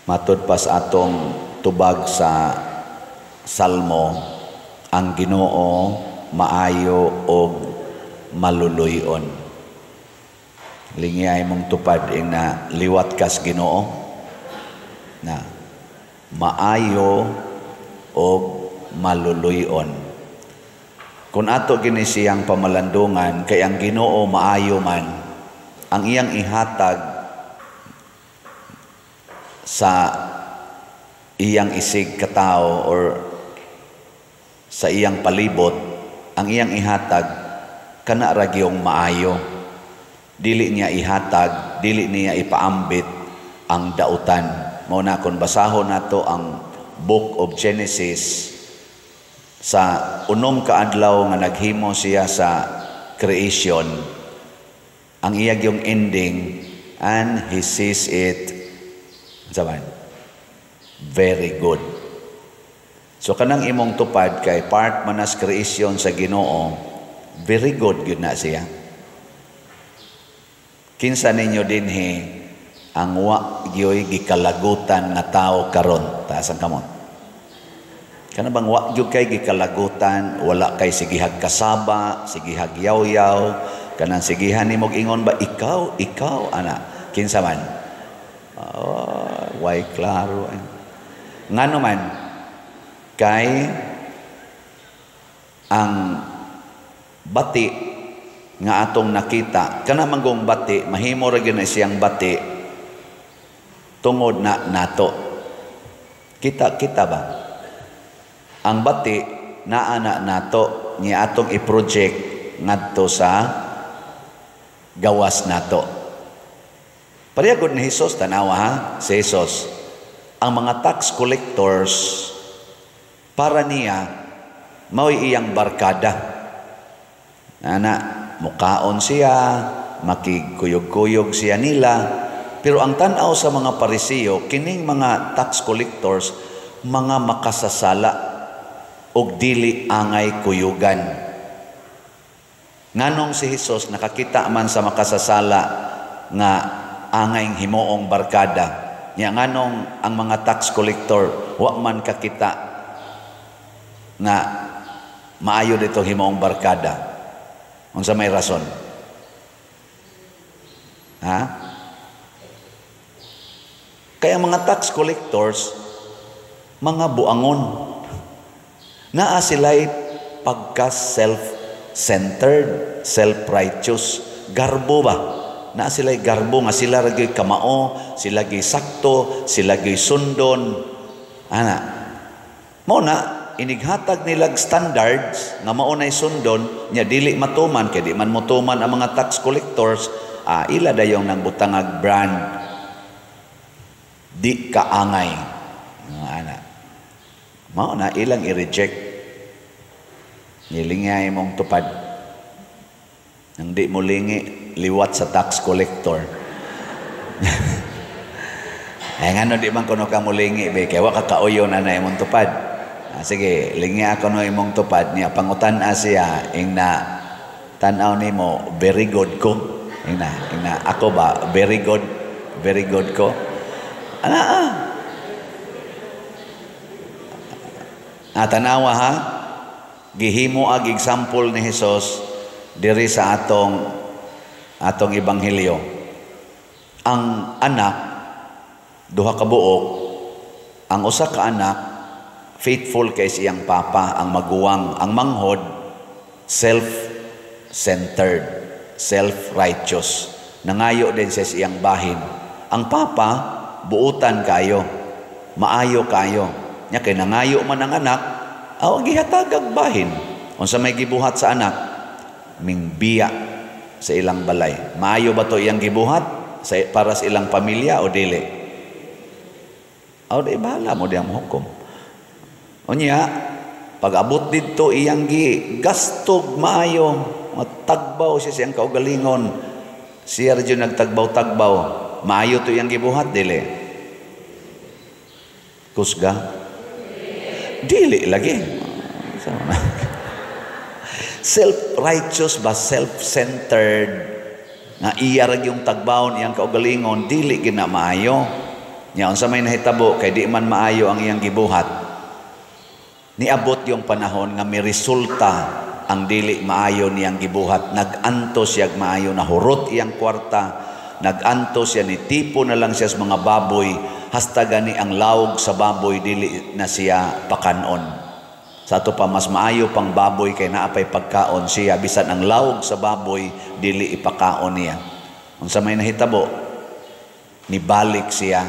Matud pas atong tubag sa Salmo, ang Ginoo maayo og maluluyon. Lingiyay mong tupad ing na liwat kas Ginoo na maayo og maluluyon. Kung ato gini siyang pamalandungan kay ang Ginoo maayo man, ang iyang ihatag sa iyang isig katao or sa iyang palibot, ang iyang ihatag kana ra gyung maayo. Dili niya ihatag, dili niya ipaambit ang dautan. Mao na kun basahon nato ang Book of Genesis, sa unom ka adlaw nga naghimo siya sa creation, ang iya gyung ending, and he sees it saban very good. So kanang imong tupad kay part manas creation sa Ginoo, very good gyud na siya. Kinsa ninyo dinhi ang wa gyoy gikalagutan nga tao karon, taas ang kamot. Kana bang wa gyud kay gikalagutan, wala kay sigihag kasaba, sigihag yaw-yaw, kanang sigihan nimo ingon ba ikaw ana, kinsa man? Way klaro. Ngano man kay ang bati nga atong nakita, kana manggong bati mahimo ra gyud na siyang bati tungod na nato. Kita ba? Ang bati naa na nato ni atong i-project ngadto sa gawas nato. Parehagod ni Jesus, tanawa ha, si Jesus, ang mga tax collectors, para niya, mao'y iyang barkada. Mukaon siya, makikuyog-kuyog siya nila, pero ang tanaw sa mga Parisiyo, kining mga tax collectors, mga makasasala, og dili angay kuyugan. Nganong si Jesus, nakakita man sa makasasala, nga angay himoong barkada. Nya nganong ang mga tax collector wa man kakita nga maayo dito himoong barkada. Unsa may rason? Ha? Kaya mga tax collectors mga buangon. Naa sila'y pagka self-centered, self-righteous, garbo ba? Na sila'y garbo nga sila ragyo'y kamao, sila gay sakto, sila gay sundon. Mao na inighatag nilag standards nga mao nay sundon nya dili matuman kay di man motuman ang mga tax collectors, ila dayong nang butangag brand di kaangay. Mao na ilang i-reject. Nilingay mong tupad. Nang di mo lingi, liwat sa tax collector. Ngano di man kuno ka mulingi, be, kaya waka kauyo na na imong tupad. Sige, lingi ako no imong tupad niya. Pangutan siya, ing na tanaw ni mo, very good ko. Ing na, ako ba, very good ko. Tanawa ha, gihimo ag example ni Jesus diri sa atong ebanghelyo. Ang anak duha ka buok, ang usa ka anak faithful kay siyang papa, ang maguwang, ang manghod self-centered, self-righteous. Nangayo din sa siyang bahin. Ang papa buutan kayo, maayo kayo. Nya kay nangayo man ang anak, gihatagag bahin. Unsa may gibuhat sa anak? Mingbiya sa ilang balay. Maayo ba to iyang gibuhat para sa ilang pamilya o dili? Di bahala mo diyang hukom. Unya, pag-abot dito iyang gastog maayo, matagbaw siya siyang kaugalingon. Siya rin nagtagbaw-tagbaw. Maayo to iyang gibuhat, dili? Kusga? Dili lagi. Self-righteous ba, self-centered, nga iya ra yung tagbawon iyang kaugalingon, dili gina maayo. Nya unsa may nahitabo kay di man maayo ang iyang gibuhat. Niabot yung panahon nga may resulta ang dili maayo niyang gibuhat. Nag-antos siya maayo, nahurot iyang kwarta, nag-antos siya, nitipo na lang siya sa mga baboy, hasta gani ang lawog sa baboy dili na siya pakanon. Sa ato pa mas maayo pang baboy kay naapay pagkaon siya, bisan ang lawog sa baboy dili ipakaon niya. Unsa may nahitabo, nibalik siya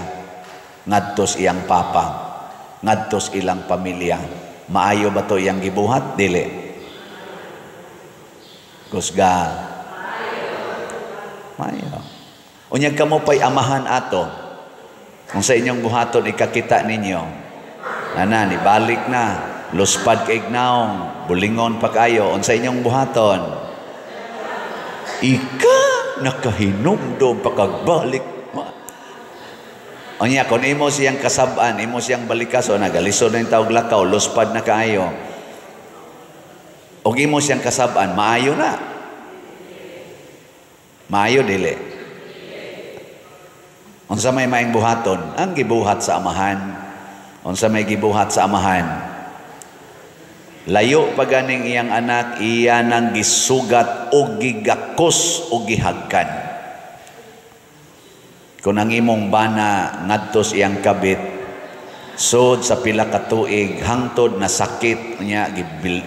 ngadtos iyang papa, ngadtos ilang pamilya. Maayo ba to iyang gibuhat? Dili. Kusga. Maayo. Unyag kamo pa'y amahan ato. Kung sa inyong buhaton ikakita ninyo, ana nibalik na, luspad kay ignaong, bulingon pa kayo. Unsa inyong buhaton? Ika nakahinumdom pakagbalik. Unya, kung imo siyang kasabaan, imo siyang balikas, o nagalisod na yung tawag lakaw, luspad na kaayo. O imo siyang kasabaan, maayo na. Maayo, dili. Unsa may maing buhaton? Ang gibuhat sa amahan. Unsa may gibuhat sa amahan? Layo pa ganing iyang anak, iya nang gisugat o gigakos o gihagkan. Kung ang imong bana ngadtos iyang kabit, sod sa pila ka tuig, hangtod na sakit niya,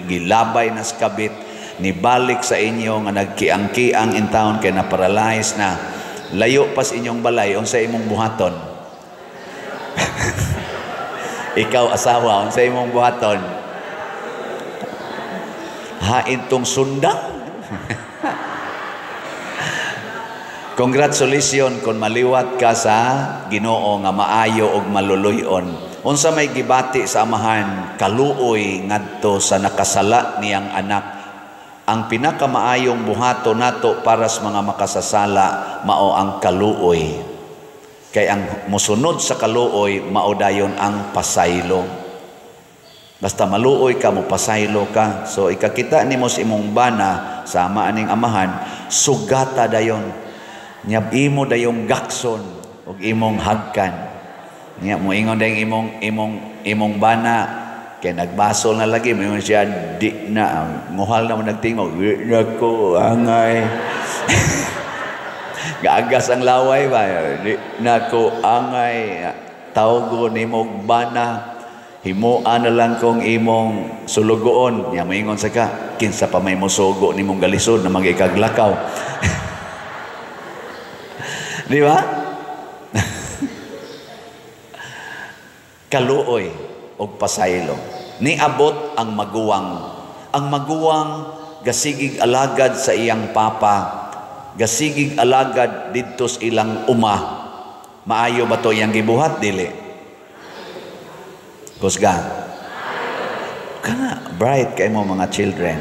gilabay na sa kabit, nibalik sa inyo nga nagkiang-kiang in town kay na paralyze na, layo pas inyong balay, unsa imong buhaton? Ikaw asawa, unsa imong buhaton? Hain tong sundang. Congratulations kung maliwat ka sa Ginoo nga maayo og maluluyon. Unsa may gibati sa amahan, kaluoy ngadto sa nakasala niyang anak. Ang pinakamaayong buhato nato para sa mga makasasala mao ang kaluoy. Kay ang musunod sa kaluoy mao dayon ang pasaylo. Basta maluoy ka mo pasaylo ka. So ikakita nimo sa imong bana sama aning amahan, sugata dayon. Nya imo dayong gakson ug imong hagkan. Nya moingon dayong imong bana kay nagbasol na lagi mo siya di na nguhal na mo nagtingog, di na ko angay. Gaagas ang laway ba, di na ko angay. Tawgo nimo bana, himuan na lang kong imong sulugoon. Nya moingon sa ka, kinsa pa may mosugo nimong galisod na magikaglakaw. Di ba? Kaluoy o pasaylo. Niabot ang maguwang. Ang maguwang gasigig alagad sa iyang papa. Gasigig alagad didto sa ilang uma. Maayo ba to iyang gibuhat? Dili. Kusga. Kana, bright kay mo mga children.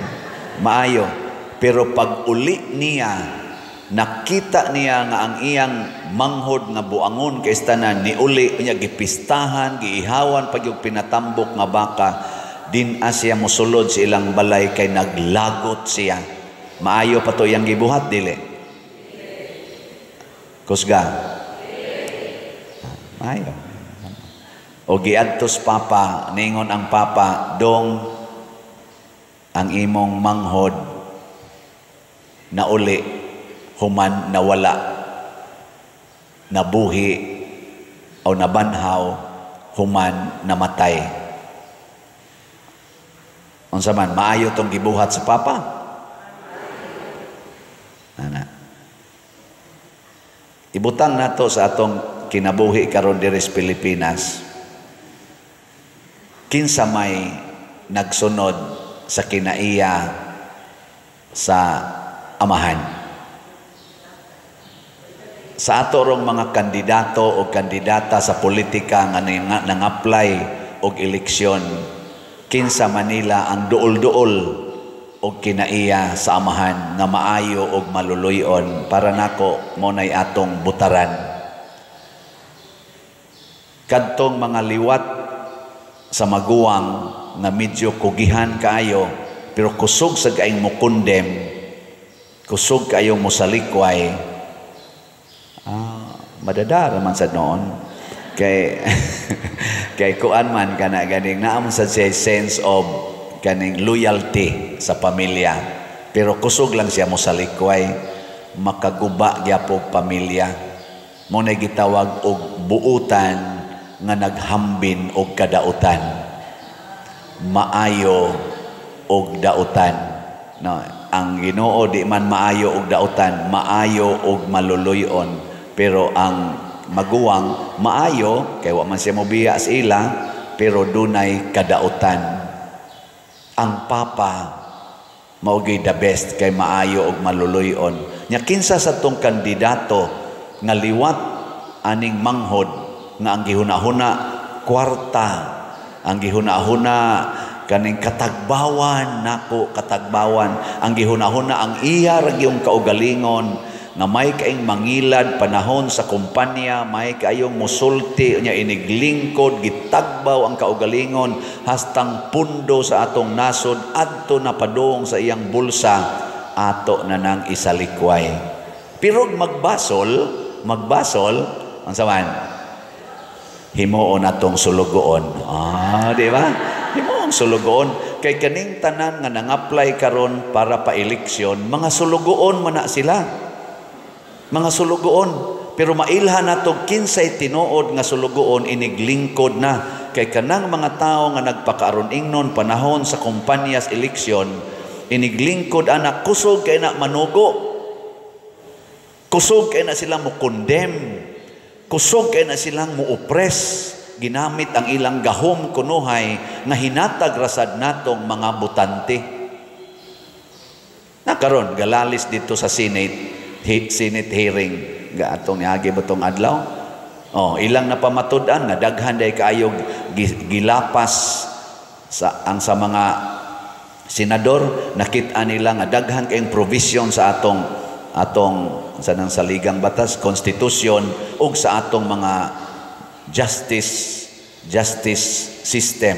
Maayo. Pero pag uli niya, nakita niya nga ang iyang manghod nga buangon kay tanan ni uli niya gipistahan, giihawan pag yung pinatambok nga baka, din siya mosulod sa ilang balay kay naglagot siya. Maayo pa to iyang gibuhat? Dili. Kusga. Maayo. O giadtos papa, ningon ang papa, dong ang imong manghod na uli human nawala, nabuhi o nabanhaw, human namatay. Unsa man maayo tong gibuhat sa papa? Ana. Ibutang nato sa atong kinabuhi karon diri sa Pilipinas. Kinsa may nagsunod sa kinaiya sa amahan? Sa ato rong mga kandidato o kandidata sa politika nga nang-apply og eleksyon, kinsa Manila ang duol-duol og kinaiya sa amahan nga maayo og maluluyon para nako mo nay atong butaran. Kadtong mga liwat sa maguwang nga medyo kugihan kaayo pero kusog sa kaayong mukundem, kusog kaayong musalikway, madadara man sa noon. kay kay kuan man kana ganing naam sa sense of kaning loyalty sa pamilya, pero kusog lang siya mo sa likway, makaguba gyapon pamilya. Mo na gitawag og buutan nga naghambin og kadautan, maayo og dautan. No, ang Ginoo di man maayo og dautan, maayo og maluluyon, pero ang maguwang maayo kay wa man siya mobiya sa ila, pero dunay kadautan. Ang papa mao gyud the best kay maayo og maluluyon. Nya kinsa sa tong kandidato nga liwat aning manghod nga ang gihuna-huna kwarta, ang gihuna-huna kaning katagbawan, nako katagbawan, ang gihuna-huna ang iya ra gyung kaugalingon nga may kaing mangilad panahon sa kumpanya, may kayong musulti nya iniglingkod, gitagbaw ang kaugalingon hastang pundo sa atong nasod adto na padung sa iyang bulsa, ato na nang isalikway. Pero magbasol ang saman himuon atong sulugoon. Di ba? Himuon sulugoon kay kaning tanan nga nang-apply karon para pa eleksyon, mga sulugoon man na sila. Mga sulugoon, pero mailhan nato kinsay tinuod nga sulugoon iniglingkod na kay kanang mga tao nga nagpakaaron ingnon panahon sa kumpanyas eleksyon, iniglingkod anak kusog kay na manugo, kusog kay na silang mo condemn, kusog kay na silang mo oppress, ginamit ang ilang gahom kunuhay nga hinatag rasad natong mga butante. Nakaron galalis dito sa Senate hearing ga atong niagi butong adlaw. Ilang napamatud-an na daghan day kaayo gilapas sa mga senador, nakit-an nila nga daghan kayong provision sa atong sanang saligang batas, konstitusyon ug sa atong mga justice system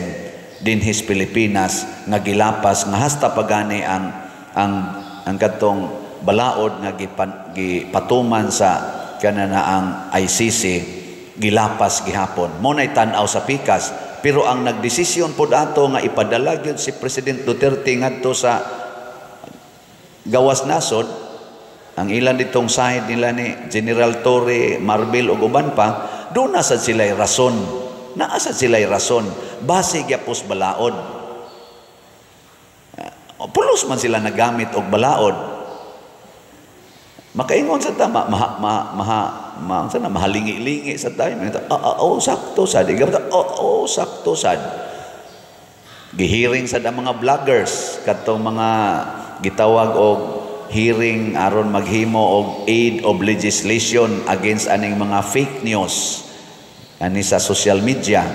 dinhis Pilipinas nga gilapas nga hasta pagani ang katong balaod nga gipatuman sa kananaang ICC gilapas gihapon. Mo nay tan-aw sa pikas, pero ang nagdesisyon pod ato nga ipadala gyud si President Duterte ngadto sa gawas nasod, ang ilan ditong side nila ni General Torre, Marbil ug uban pa, doon na sad sila'y rason. Naasad sila'y rason base gyapos balaod. Pulos man sila nagamit og balaod. Makaingon sa tama, mahalingi-lingi sa tayo. Sakto sad. Sakto sad. Gihearing sa mga vloggers, katong mga gitawag og hearing aron maghimo og aid of legislation against aning mga fake news ani sa social media.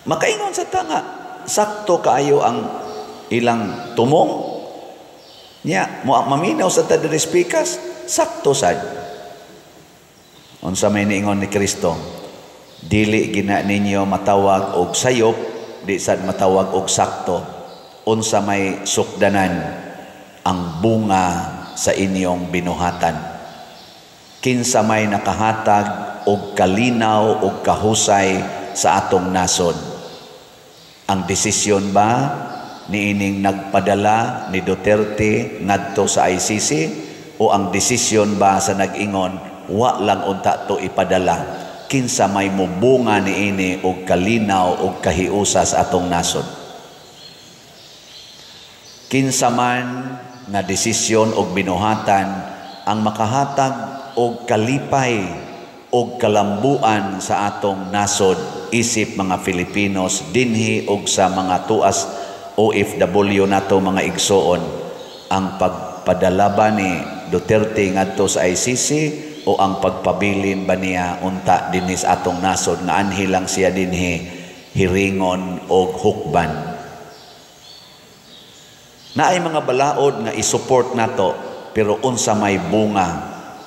Makaingon sa tanga, sakto kaayo ang ilang tumong. Nya maminaw sa tadiri speakers, sakto sad. Unsa may niingon ni Kristo, dili gina ninyo matawag og sayop, di sad matawag og sakto. Unsa may sukdanan ang bunga sa inyong binuhatan. Kinsa may nakahatag og kalinaw og kahusay sa atong nasod. Ang desisyon ba niining nagpadala ni Duterte ngadto sa ICC, o ang desisyon ba sa nag-ingon wa lang unta to ipadala? Kinsa may mubunga niini og kalinaw og kahiusa sa atong nasod. Kinsa man nga desisyon og binuhatan ang makahatag og kalipay og kalambuan sa atong nasod isip mga Filipinos dinhi og sa mga tuas OFW nato mga igsoon, ang pagpadala ba ni Duterte ngadto sa ICC o ang pagpabilin ba niya unta dinis atong nasod nga anhi lang siya dinhi hiringon og hukban. Naay mga balaod nga isupport nato, pero unsa may bunga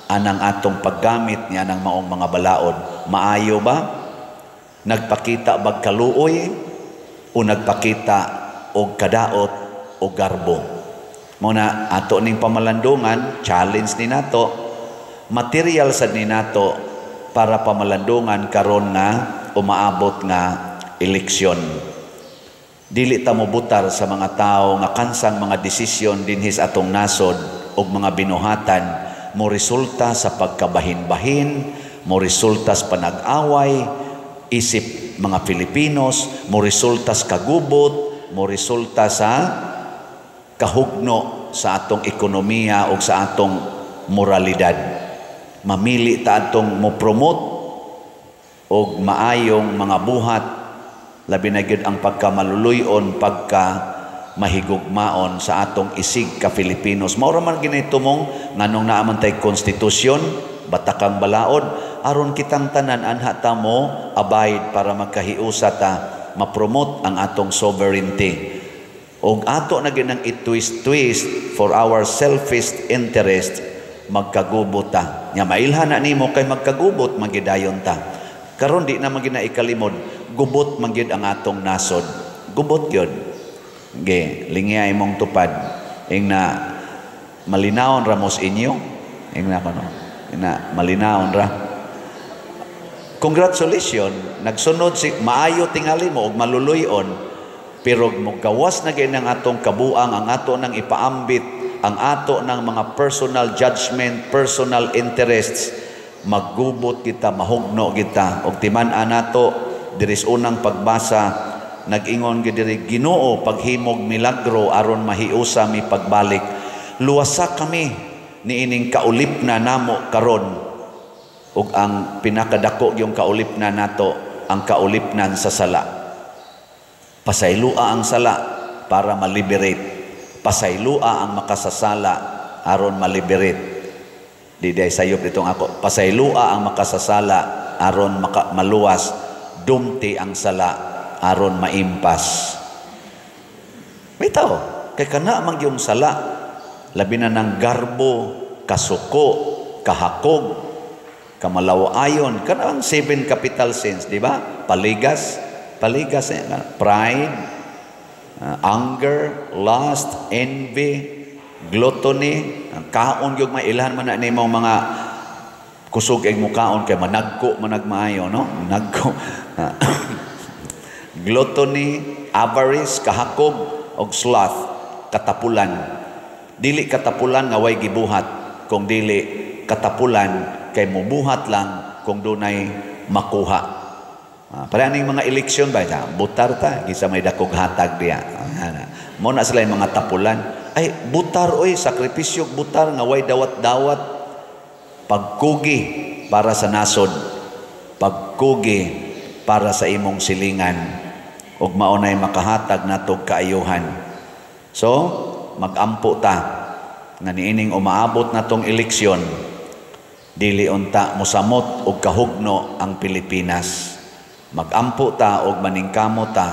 anang atong paggamit niya ng maong mga balaod? Maayo ba? Nagpakita bag kaluoy o nagpakita og kadaot o garbo? Muna ato ning pamalandungan, challenge ni nato, material sad ni nato para pamalandungan karon nga umaabot nga eleksyon. Dili ta mo butar sa mga tao nga kansang mga desisyon dinhi sa atong nasod ug mga binuhatan mo resulta sa pagkabahin-bahin, mo resulta sa panag-away isip mga Filipinos, mo resulta sa kagubot, mo resulta sa kahugno sa atong ekonomiya o sa atong moralidad. Mamili ta atong mo promote og maayong mga buhat, labi na gyud ang pagkamaluluyon, pagka mahigugmaon sa atong isig ka Filipinos. Mao ra man ginaitumong nganong naaman tay konstitusyon, batakang balaod, aron kitang tanan anha ta mo abide para magkahiusa ta ma-promote ang atong sovereignty. Og ato na ginang i-twist for our selfish interest, magkagubot ta. Nya mailhan na nimo kay magkagubot magidayon ta. Karon di na magina ikalimod, gubot magyud ang atong nasod. Gubot gyud. Ge, lingiay mong tupad. Ing na malinawon ramos inyo. Ing na kono. Na malinawon ra. Congratulations, nagsunod si maayo tingali mo og maluluyon, pero mugawas na gyud ang atong kabuang, ang ato nang ipaambit, ang ato ng mga personal judgment, personal interests, maggubot kita, mahugno kita. Og timan-an nato diris unang pagbasa, nag-ingon gyud diri, Ginoo paghimog milagro aron mahiusa mi pagbalik. Luwasa kami niining kaulip na namo karon. Ug ang pinakadako yung kaulipnan nato, ang kaulipnan sa sala. Pasaylua ang sala para maliberate. Pasaylua ang makasasala aron maliberate. Di day sayop itong ako. Pasaylua ang makasasala aron maluwas. Dumti ang sala aron maimpas. Bitaw, kay kana man yung sala, labi na ng garbo, kasuko, kahakog, kamalawayon, kanang 7 capital sins, di ba? Paligas, pride, anger, lust, envy, gluttony, ang kaon yung mailan man na nimong mga kusog eg mukaon kay managko managmaayo, no? Managko. Gluttony, avarice, kahakog, og sloth, katapulan. Dili katapulan nga way gibuhat, kung dili katapulan kay mubuhat lang kung dunay makuha. Para ning mga eleksyon ba, butar ta, gisa may dakog hatag diya. Mo na sila yung mga tapulan. Ay, butar oy, sakripisyo butar nga way dawat-dawat. Pagkugi para sa nasod. Pagkugi para sa imong silingan. Ug maunay makahatag natog kaayuhan. So, magampo ta nga niining umaabot natong eleksyon. Dili unta mosamot og kahugno ang Pilipinas. Magampo ta og maningkamo ta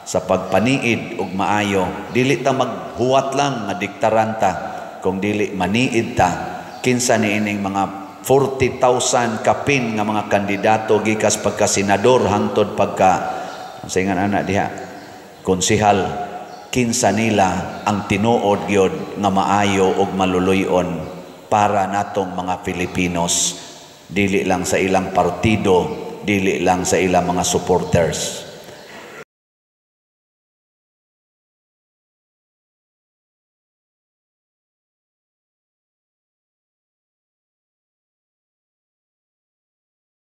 sa pagpaniid og maayo. Dili ta maghuwat lang nga diktaranta, kung dili maniid ta. Kinsa niining mga 40,000 kapin nga mga kandidato gikas pagka senador hangtod pagka saingan ana diha konsehal, kinsa nila ang tinuod gyud nga maayo og maluluyon para natong mga Filipinos, dili lang sa ilang partido, dili lang sa ilang mga supporters.